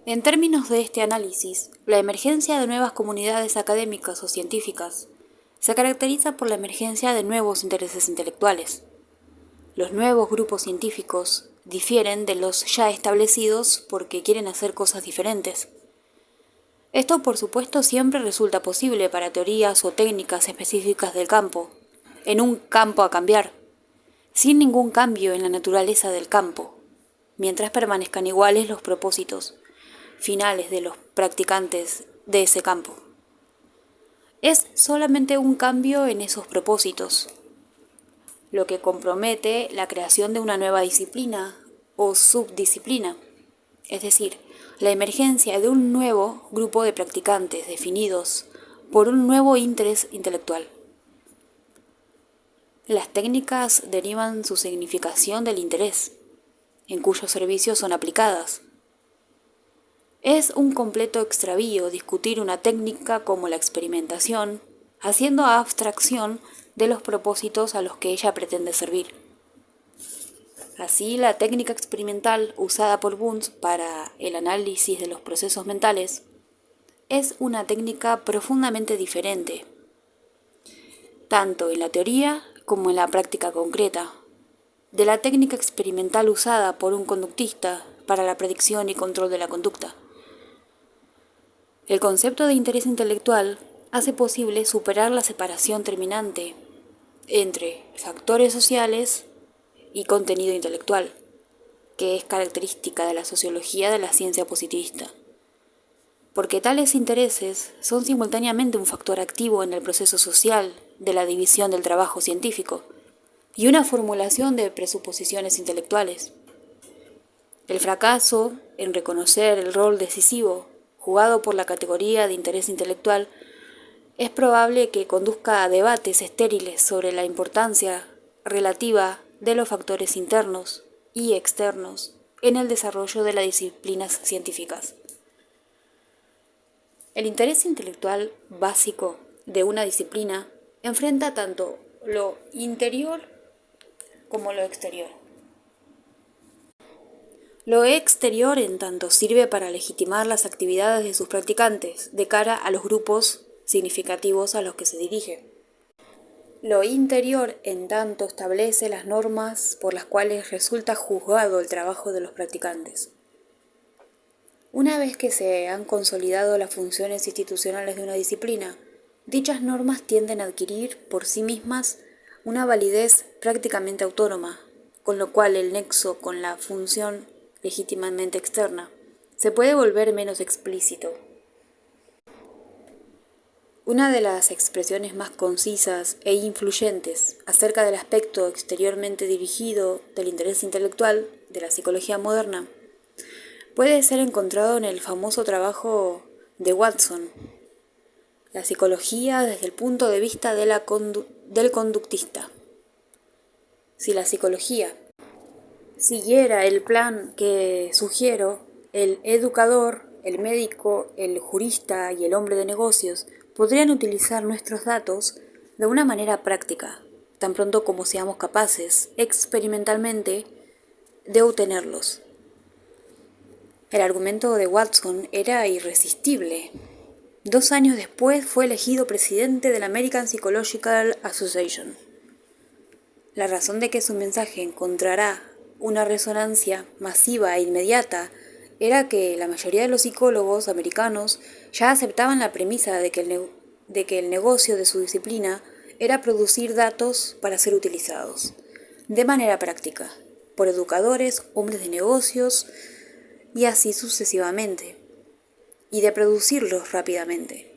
En términos de este análisis, la emergencia de nuevas comunidades académicas o científicas se caracteriza por la emergencia de nuevos intereses intelectuales. Los nuevos grupos científicos difieren de los ya establecidos porque quieren hacer cosas diferentes. Esto, por supuesto, siempre resulta posible para teorías o técnicas específicas del campo, en un campo a cambiar, sin ningún cambio en la naturaleza del campo, mientras permanezcan iguales los propósitos finales de los practicantes de ese campo. Es solamente un cambio en esos propósitos, lo que compromete la creación de una nueva disciplina o subdisciplina, es decir, la emergencia de un nuevo grupo de practicantes definidos por un nuevo interés intelectual. Las técnicas derivan su significación del interés, en cuyos servicios son aplicadas. Es un completo extravío discutir una técnica como la experimentación, haciendo abstracción de los propósitos a los que ella pretende servir. Así, la técnica experimental usada por Bundt para el análisis de los procesos mentales es una técnica profundamente diferente, tanto en la teoría como en la práctica concreta, de la técnica experimental usada por un conductista para la predicción y control de la conducta. El concepto de interés intelectual hace posible superar la separación terminante entre factores sociales y contenido intelectual, que es característica de la sociología de la ciencia positivista, porque tales intereses son simultáneamente un factor activo en el proceso social de la división del trabajo científico y una formulación de presuposiciones intelectuales. El fracaso en reconocer el rol decisivo jugado por la categoría de interés intelectual es probable que conduzca a debates estériles sobre la importancia relativa de los factores internos y externos en el desarrollo de las disciplinas científicas. El interés intelectual básico de una disciplina enfrenta tanto lo interior como lo exterior. Lo exterior, en tanto, sirve para legitimar las actividades de sus practicantes de cara a los grupos significativos a los que se dirige. Lo interior, en tanto, establece las normas por las cuales resulta juzgado el trabajo de los practicantes. Una vez que se han consolidado las funciones institucionales de una disciplina, dichas normas tienden a adquirir por sí mismas una validez prácticamente autónoma, con lo cual el nexo con la función legítimamente externa se puede volver menos explícito. Una de las expresiones más concisas e influyentes acerca del aspecto exteriormente dirigido del interés intelectual de la psicología moderna puede ser encontrado en el famoso trabajo de Watson, La psicología desde el punto de vista de del conductista. Si la psicología siguiera el plan que sugiero, el educador, el médico, el jurista y el hombre de negocios podrían utilizar nuestros datos de una manera práctica, tan pronto como seamos capaces, experimentalmente, de obtenerlos. El argumento de Watson era irresistible. 2 años después fue elegido presidente de la American Psychological Association. La razón de que su mensaje encontrará una resonancia masiva e inmediata era que la mayoría de los psicólogos americanos ya aceptaban la premisa de que el negocio de su disciplina era producir datos para ser utilizados, de manera práctica, por educadores, hombres de negocios y así sucesivamente, y de producirlos rápidamente.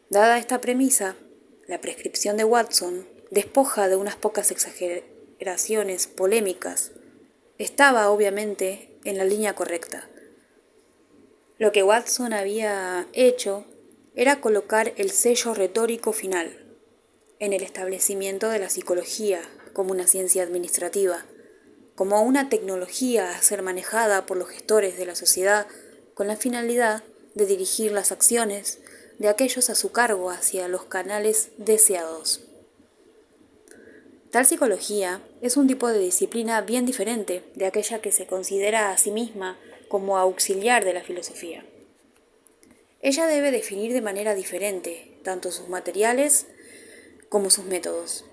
Dada esta premisa, la prescripción de Watson, despoja de unas pocas exageraciones polémicas, estaba obviamente en la línea correcta. Lo que Watson había hecho era colocar el sello retórico final en el establecimiento de la psicología como una ciencia administrativa, como una tecnología a ser manejada por los gestores de la sociedad con la finalidad de dirigir las acciones de aquellos a su cargo hacia los canales deseados. Tal psicología es un tipo de disciplina bien diferente de aquella que se considera a sí misma como auxiliar de la filosofía. Ella debe definir de manera diferente tanto sus materiales como sus métodos.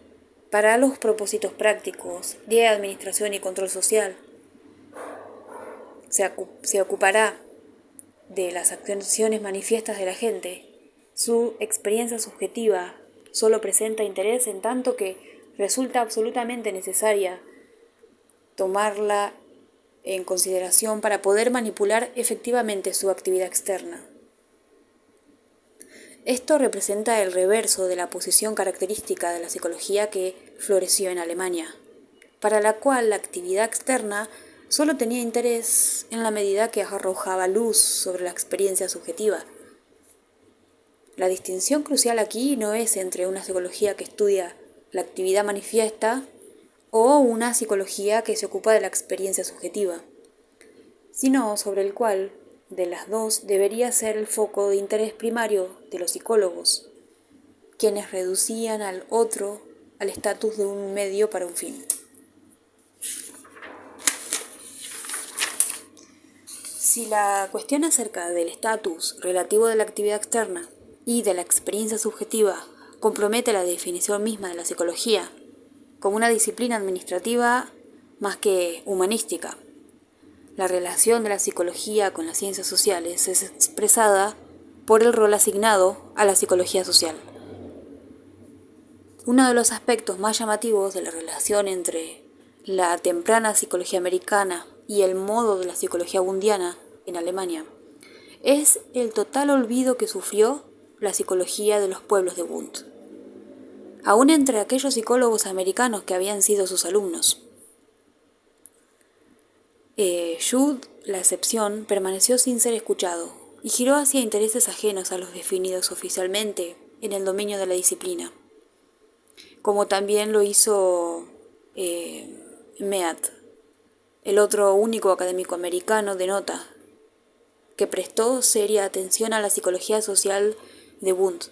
Para los propósitos prácticos de administración y control social, se ocupará de las acciones manifiestas de la gente. Su experiencia subjetiva solo presenta interés en tanto que resulta absolutamente necesaria tomarla en consideración para poder manipular efectivamente su actividad externa. Esto representa el reverso de la posición característica de la psicología que floreció en Alemania, para la cual la actividad externa solo tenía interés en la medida que arrojaba luz sobre la experiencia subjetiva. La distinción crucial aquí no es entre una psicología que estudia la actividad manifiesta o una psicología que se ocupa de la experiencia subjetiva, sino sobre el cual de las dos debería ser el foco de interés primario de los psicólogos, quienes reducían al otro al estatus de un medio para un fin. Si la cuestión acerca del estatus relativo de la actividad externa y de la experiencia subjetiva compromete la definición misma de la psicología como una disciplina administrativa más que humanística, la relación de la psicología con las ciencias sociales es expresada por el rol asignado a la psicología social. Uno de los aspectos más llamativos de la relación entre la temprana psicología americana y el modo de la psicología bundiana en Alemania es el total olvido que sufrió la psicología de los pueblos de Bund, aún entre aquellos psicólogos americanos que habían sido sus alumnos. Jude, la excepción, permaneció sin ser escuchado y giró hacia intereses ajenos a los definidos oficialmente en el dominio de la disciplina, como también lo hizo Mead, el otro único académico americano de nota que prestó seria atención a la psicología social de Bund.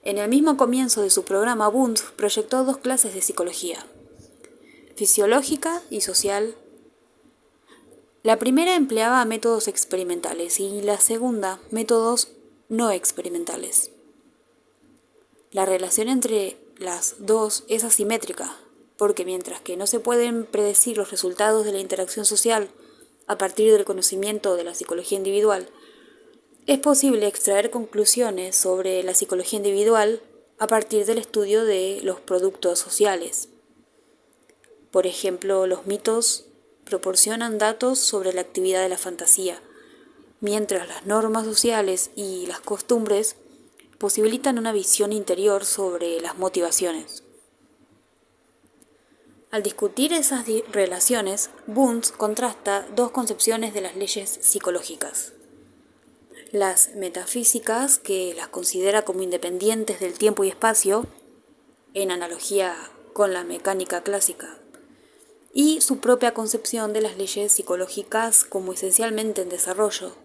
En el mismo comienzo de su programa, Bund proyectó dos clases de psicología: fisiológica y social. La primera empleaba métodos experimentales y la segunda métodos no experimentales. La relación entre las dos es asimétrica, porque mientras que no se pueden predecir los resultados de la interacción social a partir del conocimiento de la psicología individual, es posible extraer conclusiones sobre la psicología individual a partir del estudio de los productos sociales. Por ejemplo, los mitos proporcionan datos sobre la actividad de la fantasía, mientras las normas sociales y las costumbres posibilitan una visión interior sobre las motivaciones. Al discutir esas relaciones, Bund contrasta dos concepciones de las leyes psicológicas: las metafísicas, que las considera como independientes del tiempo y espacio, en analogía con la mecánica clásica, y su propia concepción de las leyes psicológicas como esencialmente en desarrollo,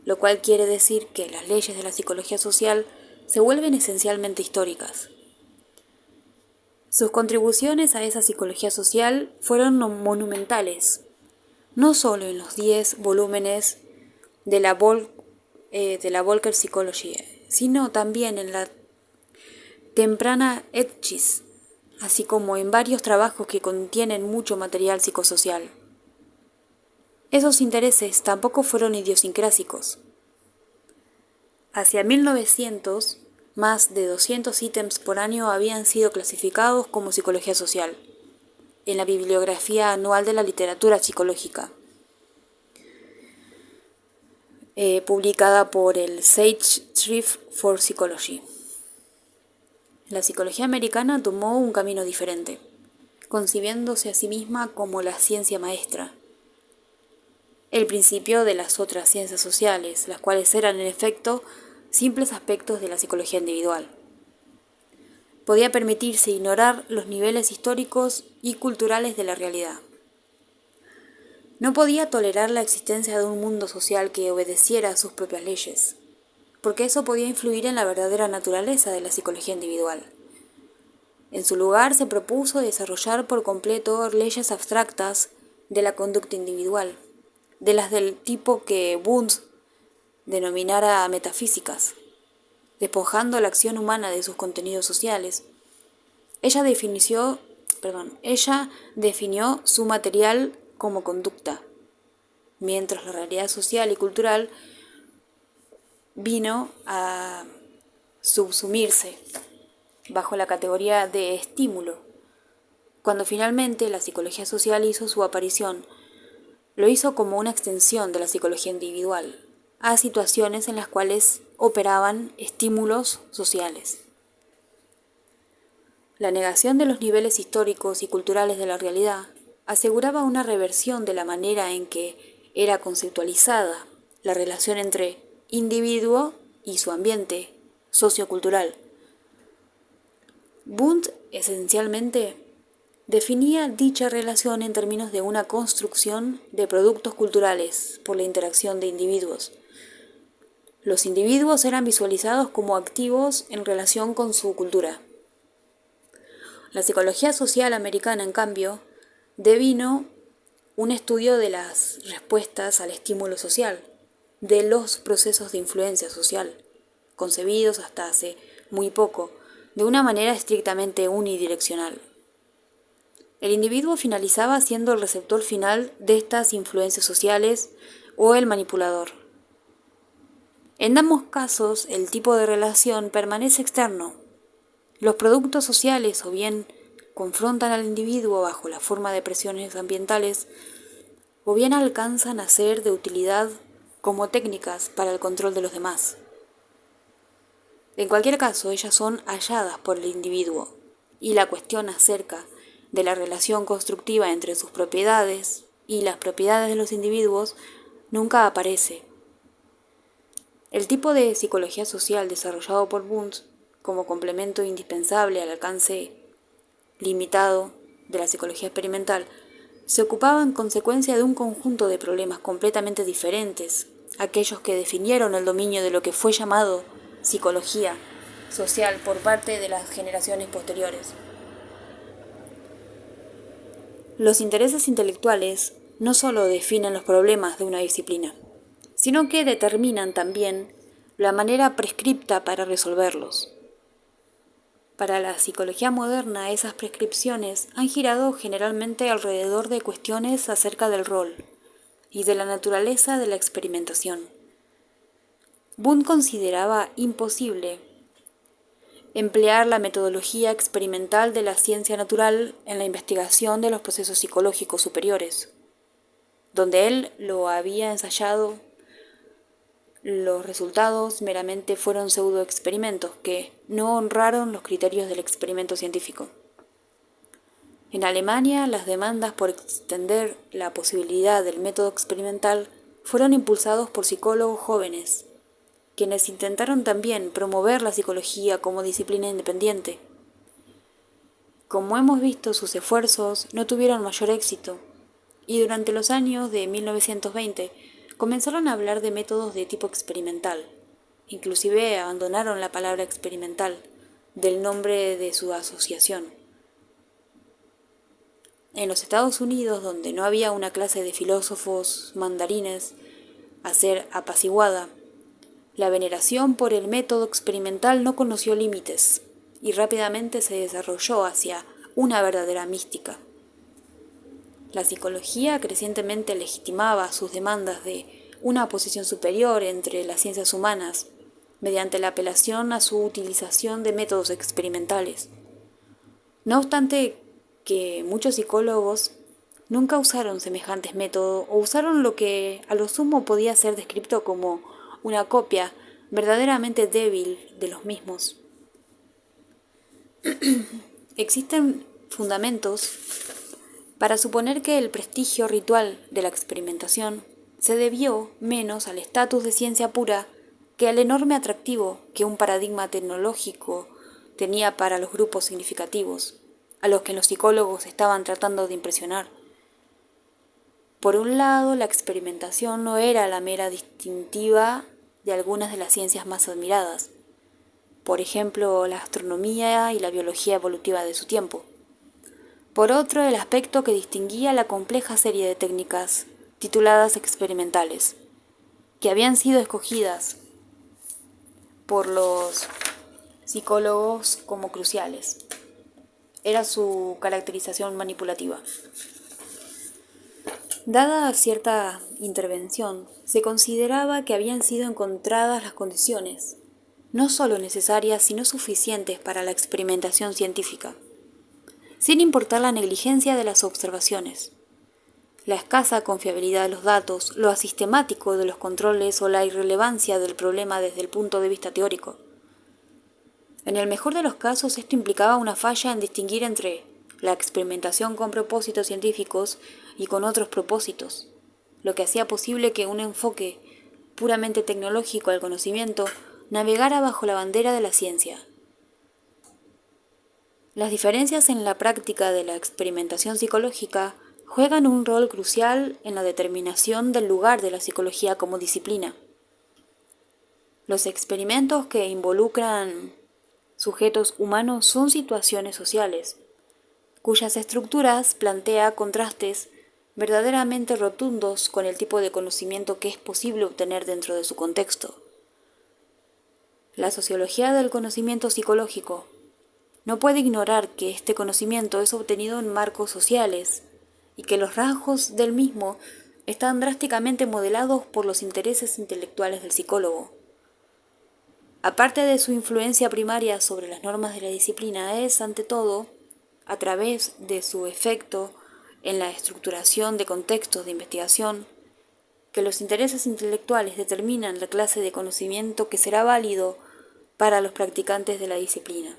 lo cual quiere decir que las leyes de la psicología social se vuelven esencialmente históricas. Sus contribuciones a esa psicología social fueron monumentales, no solo en los 10 volúmenes de la Volcker Psychology, sino también en la temprana Ethics, así como en varios trabajos que contienen mucho material psicosocial. Esos intereses tampoco fueron idiosincrásicos. Hacia 1900, más de 200 ítems por año habían sido clasificados como psicología social en la bibliografía anual de la literatura psicológica, publicada por el Zeitschrift for Psychology. La psicología americana tomó un camino diferente, concibiéndose a sí misma como la ciencia maestra, el principio de las otras ciencias sociales, las cuales eran en efecto simples aspectos de la psicología individual. Podía permitirse ignorar los niveles históricos y culturales de la realidad. No podía tolerar la existencia de un mundo social que obedeciera a sus propias leyes, porque eso podía influir en la verdadera naturaleza de la psicología individual. En su lugar se propuso desarrollar por completo leyes abstractas de la conducta individual, de las del tipo que Wundt denominara metafísicas, despojando la acción humana de sus contenidos sociales. Ella definió su material como conducta, mientras la realidad social y cultural vino a subsumirse bajo la categoría de estímulo. Cuando finalmente la psicología social hizo su aparición, lo hizo como una extensión de la psicología individual a situaciones en las cuales operaban estímulos sociales. La negación de los niveles históricos y culturales de la realidad aseguraba una reversión de la manera en que era conceptualizada la relación entre individuo y su ambiente sociocultural. Wundt esencialmente definía dicha relación en términos de una construcción de productos culturales por la interacción de individuos. Los individuos eran visualizados como activos en relación con su cultura. La psicología social americana, en cambio, devino un estudio de las respuestas al estímulo social, de los procesos de influencia social, concebidos hasta hace muy poco, de una manera estrictamente unidireccional. El individuo finalizaba siendo el receptor final de estas influencias sociales o el manipulador. En ambos casos, el tipo de relación permanece externo. Los productos sociales o bien confrontan al individuo bajo la forma de presiones ambientales o bien alcanzan a ser de utilidad como técnicas para el control de los demás. En cualquier caso, ellas son halladas por el individuo y la cuestión acerca de la relación constructiva entre sus propiedades y las propiedades de los individuos nunca aparece. El tipo de psicología social desarrollado por Wundt como complemento indispensable al alcance limitado de la psicología experimental se ocupaba en consecuencia de un conjunto de problemas completamente diferentes, aquellos que definieron el dominio de lo que fue llamado psicología social por parte de las generaciones posteriores. Los intereses intelectuales no solo definen los problemas de una disciplina, sino que determinan también la manera prescripta para resolverlos. Para la psicología moderna, esas prescripciones han girado generalmente alrededor de cuestiones acerca del rol y de la naturaleza de la experimentación. Wundt consideraba imposible emplear la metodología experimental de la ciencia natural en la investigación de los procesos psicológicos superiores. Donde él lo había ensayado, los resultados meramente fueron pseudoexperimentos que no honraron los criterios del experimento científico. En Alemania, las demandas por extender la posibilidad del método experimental fueron impulsados por psicólogos jóvenes, quienes intentaron también promover la psicología como disciplina independiente. Como hemos visto, sus esfuerzos no tuvieron mayor éxito, y durante los años de 1920 comenzaron a hablar de métodos de tipo experimental. Inclusive abandonaron la palabra experimental del nombre de su asociación. En los Estados Unidos, donde no había una clase de filósofos mandarines a ser apaciguada, la veneración por el método experimental no conoció límites y rápidamente se desarrolló hacia una verdadera mística. La psicología crecientemente legitimaba sus demandas de una posición superior entre las ciencias humanas mediante la apelación a su utilización de métodos experimentales. No obstante que muchos psicólogos nunca usaron semejantes métodos o usaron lo que a lo sumo podía ser descrito como una copia verdaderamente débil de los mismos. Existen fundamentos para suponer que el prestigio ritual de la experimentación se debió menos al estatus de ciencia pura que al enorme atractivo que un paradigma tecnológico tenía para los grupos significativos, a los que los psicólogos estaban tratando de impresionar. Por un lado, la experimentación no era la mera distintiva de algunas de las ciencias más admiradas, por ejemplo, la astronomía y la biología evolutiva de su tiempo. Por otro, el aspecto que distinguía la compleja serie de técnicas tituladas experimentales, que habían sido escogidas por los psicólogos como cruciales. Era su caracterización manipulativa. Dada cierta intervención, se consideraba que habían sido encontradas las condiciones, no solo necesarias, sino suficientes para la experimentación científica, sin importar la negligencia de las observaciones, la escasa confiabilidad de los datos, lo asistemático de los controles o la irrelevancia del problema desde el punto de vista teórico. En el mejor de los casos, esto implicaba una falla en distinguir entre la experimentación con propósitos científicos y con otros propósitos, lo que hacía posible que un enfoque puramente tecnológico al conocimiento navegara bajo la bandera de la ciencia. Las diferencias en la práctica de la experimentación psicológica juegan un rol crucial en la determinación del lugar de la psicología como disciplina. Los experimentos que involucran sujetos humanos son situaciones sociales, cuyas estructuras plantea contrastes verdaderamente rotundos con el tipo de conocimiento que es posible obtener dentro de su contexto. La sociología del conocimiento psicológico no puede ignorar que este conocimiento es obtenido en marcos sociales y que los rasgos del mismo están drásticamente modelados por los intereses intelectuales del psicólogo. Aparte de su influencia primaria sobre las normas de la disciplina, es, ante todo, a través de su efecto en la estructuración de contextos de investigación, que los intereses intelectuales determinan la clase de conocimiento que será válido para los practicantes de la disciplina.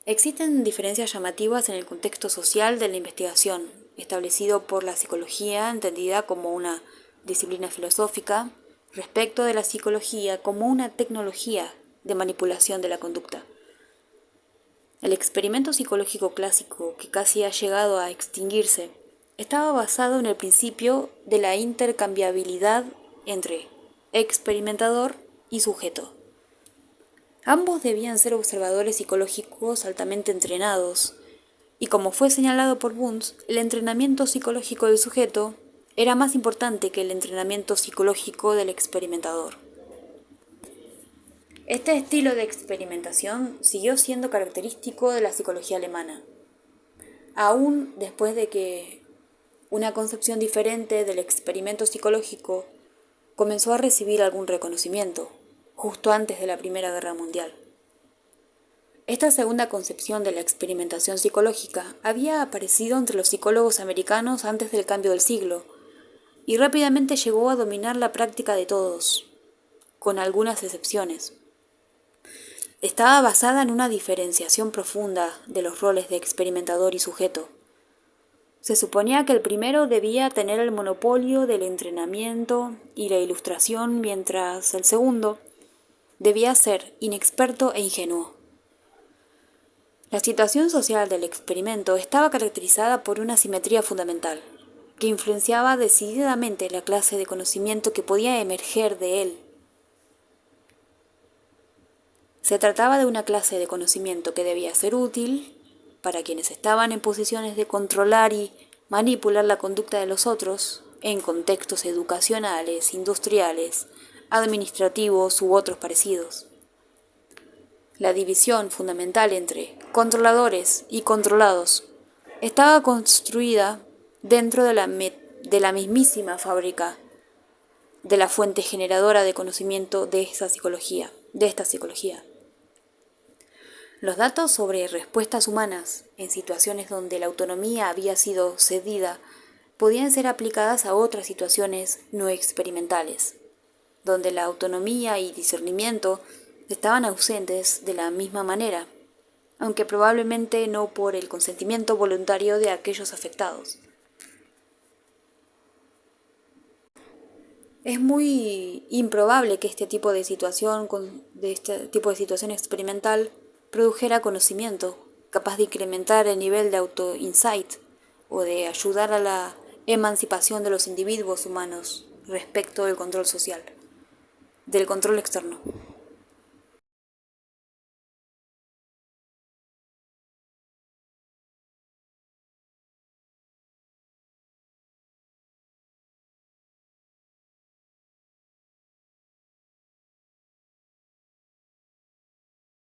Existen diferencias llamativas en el contexto social de la investigación, establecido por la psicología, entendida como una disciplina filosófica, respecto de la psicología como una tecnología de manipulación de la conducta. El experimento psicológico clásico, que casi ha llegado a extinguirse, estaba basado en el principio de la intercambiabilidad entre experimentador y sujeto. Ambos debían ser observadores psicológicos altamente entrenados, y como fue señalado por Bunz, el entrenamiento psicológico del sujeto era más importante que el entrenamiento psicológico del experimentador. Este estilo de experimentación siguió siendo característico de la psicología alemana, aún después de que una concepción diferente del experimento psicológico comenzó a recibir algún reconocimiento, justo antes de la Primera Guerra Mundial. Esta segunda concepción de la experimentación psicológica había aparecido entre los psicólogos americanos antes del cambio del siglo, y rápidamente llegó a dominar la práctica de todos, con algunas excepciones. Estaba basada en una diferenciación profunda de los roles de experimentador y sujeto. Se suponía que el primero debía tener el monopolio del entrenamiento y la ilustración, mientras el segundo debía ser inexperto e ingenuo. La situación social del experimento estaba caracterizada por una simetría fundamental, que influenciaba decididamente la clase de conocimiento que podía emerger de él. Se trataba de una clase de conocimiento que debía ser útil para quienes estaban en posiciones de controlar y manipular la conducta de los otros en contextos educacionales, industriales, administrativos u otros parecidos. La división fundamental entre controladores y controlados estaba construida dentro de la mismísima fábrica de la fuente generadora de conocimiento de esta psicología. Los datos sobre respuestas humanas en situaciones donde la autonomía había sido cedida podían ser aplicadas a otras situaciones no experimentales, donde la autonomía y discernimiento estaban ausentes de la misma manera, aunque probablemente no por el consentimiento voluntario de aquellos afectados. Es muy improbable que este tipo de situación experimental produjera conocimiento, capaz de incrementar el nivel de auto-insight o de ayudar a la emancipación de los individuos humanos respecto del control social, del control externo.